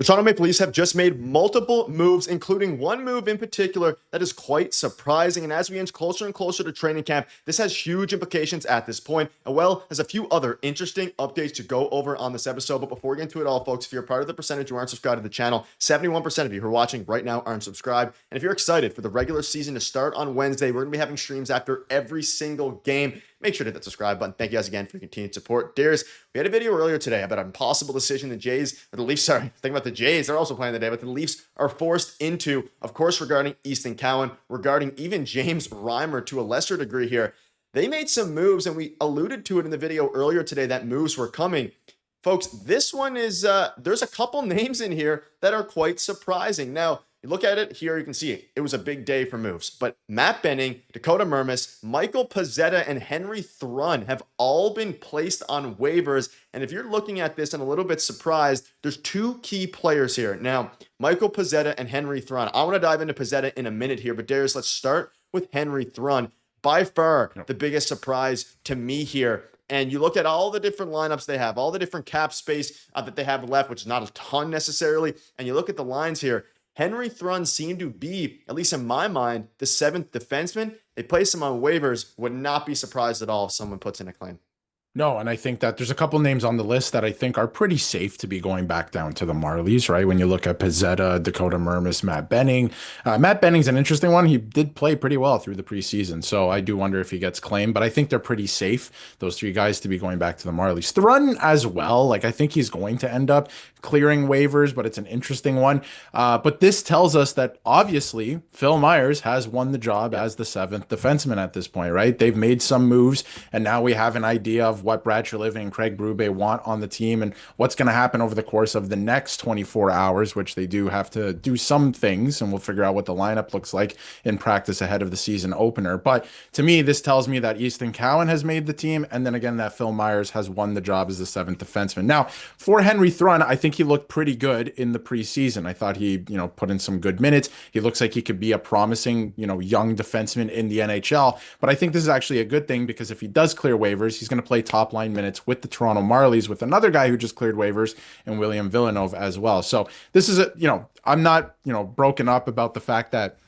The Toronto Maple Leafs have just made multiple moves, including one move in particular that is quite surprising. And as we inch closer and closer to training camp, this has huge implications at this point, as well as a few other interesting updates to go over on this episode. But before we get into it all, folks, if you're part of the percentage who aren't subscribed to the channel, 71% of you who are watching right now aren't subscribed. And if you're excited for the regular season to start on Wednesday, we're going to be having streams after every single game. Make sure to hit that subscribe button. Thank you guys again for your continued support. Darius, we had a video earlier today about an impossible decision the Leafs, think about the Jays, they're also playing today, but the Leafs are forced into, of course, regarding Easton Cowan, regarding even James Reimer to a lesser degree here. They made some moves, and we alluded to it in the video earlier today that moves were coming. Folks, this one is, there's a couple names in here that are quite surprising. Now, you look at it here, you can see it was a big day for moves. But Matt Benning, Dakota Mermis, Michael Pezzetta, and Henry Thrun have all been placed on waivers. And if you're looking at this and a little bit surprised, there's two key players here. Now, Michael Pezzetta and Henry Thrun. I want to dive into Pezzetta in a minute here, but Darius, let's start with Henry Thrun. By far, the biggest surprise to me here. And you look at all the different lineups they have, all the different cap space that they have left, which is not a ton necessarily. And you look at the lines here. Henry Thrun seemed to be, at least in my mind, the seventh defenseman. They placed him on waivers. Would not be surprised at all if someone puts in a claim. No, and I think that there's a couple names on the list that I think are pretty safe to be going back down to the Marlies, right? When you look at Pezzetta, Dakota Mermis, Matt Benning. Matt Benning's an interesting one. He did play pretty well through the preseason, so I do wonder if he gets claimed, but I think they're pretty safe, those three guys, to be going back to the Marlies. Thrun as well, like I think he's going to end up clearing waivers, but it's an interesting one. But this tells us that obviously Phil Myers has won the job as the seventh defenseman at this point, right? They've made some moves, and now we have an idea of what Brad Treliving and Craig Berube want on the team and what's going to happen over the course of the next 24 hours, which they do have to do some things, and we'll figure out what the lineup looks like in practice ahead of the season opener. But to me, this tells me that Easton Cowan has made the team, and then again, that Phil Myers has won the job as the seventh defenseman. Now, for Henry Thrun, I think he looked pretty good in the preseason. I thought he, put in some good minutes. He looks like he could be a promising, young defenseman in the NHL. But I think this is actually a good thing because if he does clear waivers, he's going to play top line minutes with the Toronto Marlies with another guy who just cleared waivers and William Villanove as well. So this is I'm not, broken up about the fact that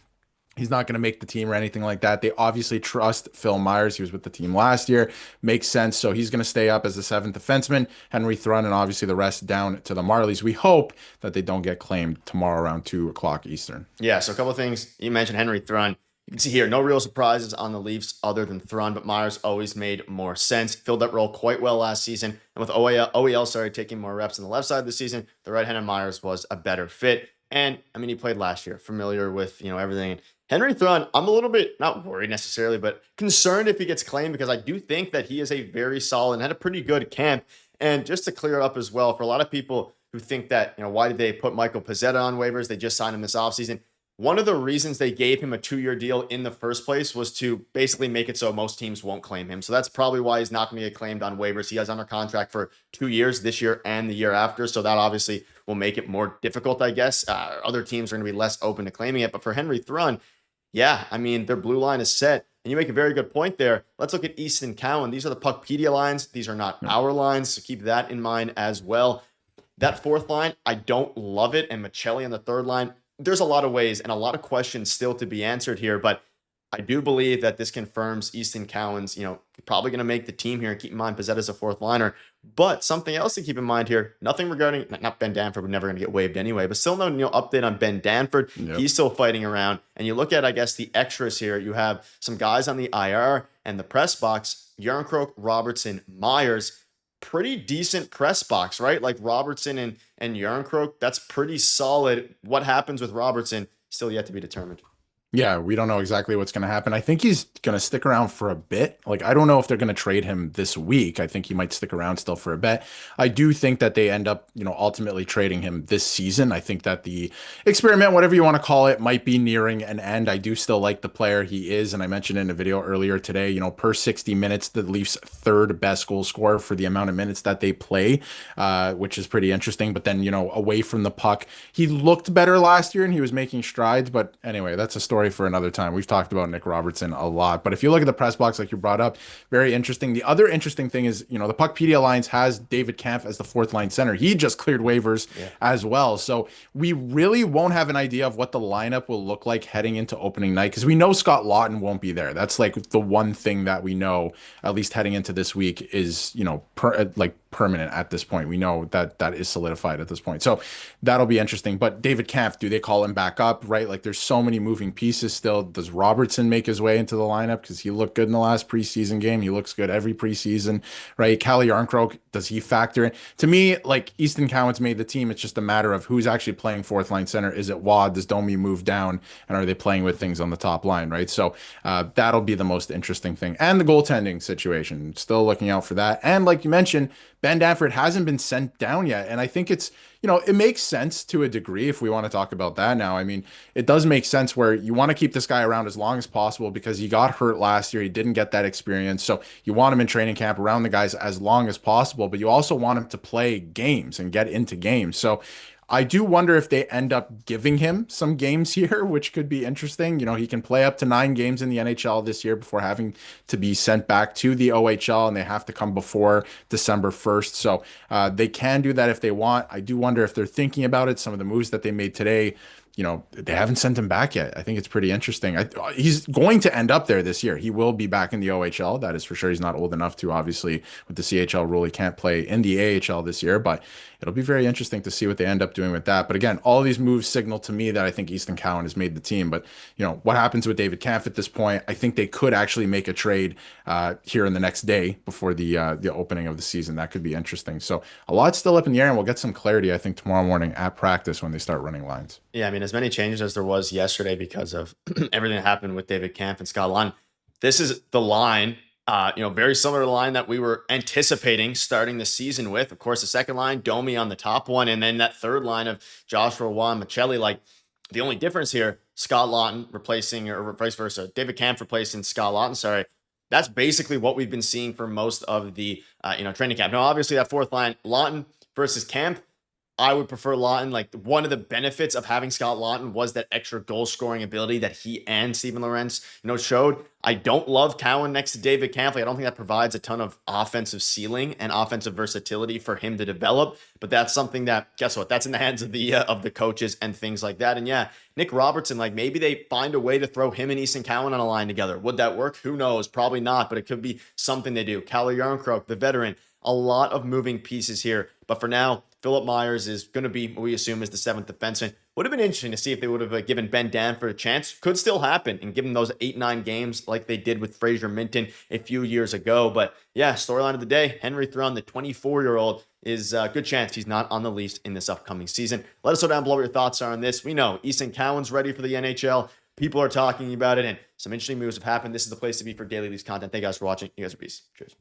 he's not going to make the team or anything like that. They obviously trust Phil Myers. He was with the team last year. Makes sense. So he's going to stay up as the seventh defenseman, Henry Thrun, and obviously the rest down to the Marlies. We hope that they don't get claimed tomorrow around 2 o'clock Eastern. Yeah, so a couple of things. You mentioned Henry Thrun. You can see here, no real surprises on the Leafs other than Thrun, but Myers always made more sense. Filled that role quite well last season. And with OEL taking more reps on the left side of the season, the right-handed Myers was a better fit. And, he played last year, familiar with, everything. Henry Thrun, I'm a little bit, not worried necessarily, but concerned if he gets claimed because I do think that he is a very solid and had a pretty good camp. And just to clear it up as well, for a lot of people who think that, why did they put Michael Pezzetta on waivers? They just signed him this offseason. One of the reasons they gave him a 2-year deal in the first place was to basically make it so most teams won't claim him. So that's probably why he's not going to get claimed on waivers. He has under contract for 2 years, this year and the year after. So that obviously will make it more difficult, I guess. Other teams are going to be less open to claiming it. But for Henry Thrun, yeah, their blue line is set. And you make a very good point there. Let's look at Easton Cowan. These are the Puckpedia lines. These are not our lines. So keep that in mind as well. That fourth line, I don't love it. And Michelli on the third line. There's a lot of ways and a lot of questions still to be answered here, but I do believe that this confirms Easton Cowan's, probably going to make the team here, and keep in mind Pezzetta's a fourth liner. But something else to keep in mind here, nothing regarding, not Ben Danford, we're never going to get waived anyway, but still no update on Ben Danford. Yep. He's still fighting around. And you look at, I guess, the extras here. You have some guys on the IR and the press box, Yarncroke, Robertson, Myers. Pretty decent press box, right? Like Robertson and Yarncroke, that's pretty solid. What happens with Robertson, still yet to be determined. Yeah, we don't know exactly what's going to happen. I think he's going to stick around for a bit. Like, I don't know if they're going to trade him this week. I think he might stick around still for a bit. I do think that they end up, ultimately trading him this season. I think that the experiment, whatever you want to call it, might be nearing an end. I do still like the player he is. And I mentioned in a video earlier today, per 60 minutes, the Leafs' third best goal scorer for the amount of minutes that they play, which is pretty interesting. But then, away from the puck, he looked better last year and he was making strides. But anyway, that's a story story for another time. We've talked about Nick Robertson a lot, but if you look at the press box, like you brought up, very interesting. The other interesting thing is, the Puckpedia Alliance has David Kampf as the fourth line center. He just cleared waivers as well. So we really won't have an idea of what the lineup will look like heading into opening night, because we know Scott Laughton won't be there. That's like the one thing that we know, at least heading into this week, is, permanent at this point. We know that is solidified at this point. So that'll be interesting. But David Kampf, do they call him back up, right? Like, there's so many moving pieces still. Does Robertson make his way into the lineup? Because he looked good in the last preseason game. He looks good every preseason, right? Calle Yarncroke, does he factor in? To me, like, Easton Cowan's made the team. It's just a matter of who's actually playing fourth line center. Is it Wad? Does Domi move down? And are they playing with things on the top line, right? So that'll be the most interesting thing. And the goaltending situation, still looking out for that. And like you mentioned, Ben Danford hasn't been sent down yet. And I think it's, it makes sense to a degree if we want to talk about that now. I mean, it does make sense where you want to keep this guy around as long as possible because he got hurt last year. He didn't get that experience. So you want him in training camp around the guys as long as possible, but you also want him to play games and get into games. So I do wonder if they end up giving him some games here, which could be interesting. He can play up to 9 games in the NHL this year before having to be sent back to the OHL, and they have to come before December 1st. So they can do that if they want. I do wonder if they're thinking about it. Some of the moves that they made today, they haven't sent him back yet. I think it's pretty interesting. He's going to end up there this year. He will be back in the OHL. That is for sure. He's not old enough to, obviously, with the CHL rule, he can't play in the AHL this year, but it'll be very interesting to see what they end up doing with that. But again, all these moves signal to me that I think Easton Cowan has made the team. But, what happens with David Kampf at this point? I think they could actually make a trade here in the next day before the opening of the season. That could be interesting. So a lot's still up in the air, and we'll get some clarity, I think, tomorrow morning at practice when they start running lines. Yeah, I mean, as many changes as there was yesterday because of everything that happened with David Kampf and Scott Laughton, this is the line, very similar to the line that we were anticipating starting the season with. Of course, the second line, Domi on the top one, and then that third line of Joshua Roy, Michelli. Like, the only difference here, Scott Laughton replacing, or vice versa, David Kampf replacing Scott Laughton, sorry. That's basically what we've been seeing for most of the, training camp. Now, obviously, that fourth line, Laughton versus Kampf, I would prefer Laughton. Like, one of the benefits of having Scott Laughton was that extra goal scoring ability that he and Steven Lorentz, showed. I don't love Cowan next to David Kampf. I don't think that provides a ton of offensive ceiling and offensive versatility for him to develop. But that's something that, guess what? That's in the hands of the coaches and things like that. And yeah, Nick Robertson, like, maybe they find a way to throw him and Easton Cowan on a line together. Would that work? Who knows? Probably not, but it could be something they do. Calle Yarncroke, the veteran, a lot of moving pieces here. But for now, Philip Myers is going to be what we assume is the 7th defenseman. Would have been interesting to see if they would have given Ben Danford a chance. Could still happen and give him those 8-9 games like they did with Fraser Minton a few years ago. But yeah, storyline of the day, Henry Thrun, the 24-year-old, is a good chance he's not on the Leafs in this upcoming season. Let us know down below what your thoughts are on this. We know Easton Cowan's ready for the NHL. People are talking about it, and some interesting moves have happened. This is the place to be for daily Leafs content. Thank you guys for watching. You guys are peace. Cheers.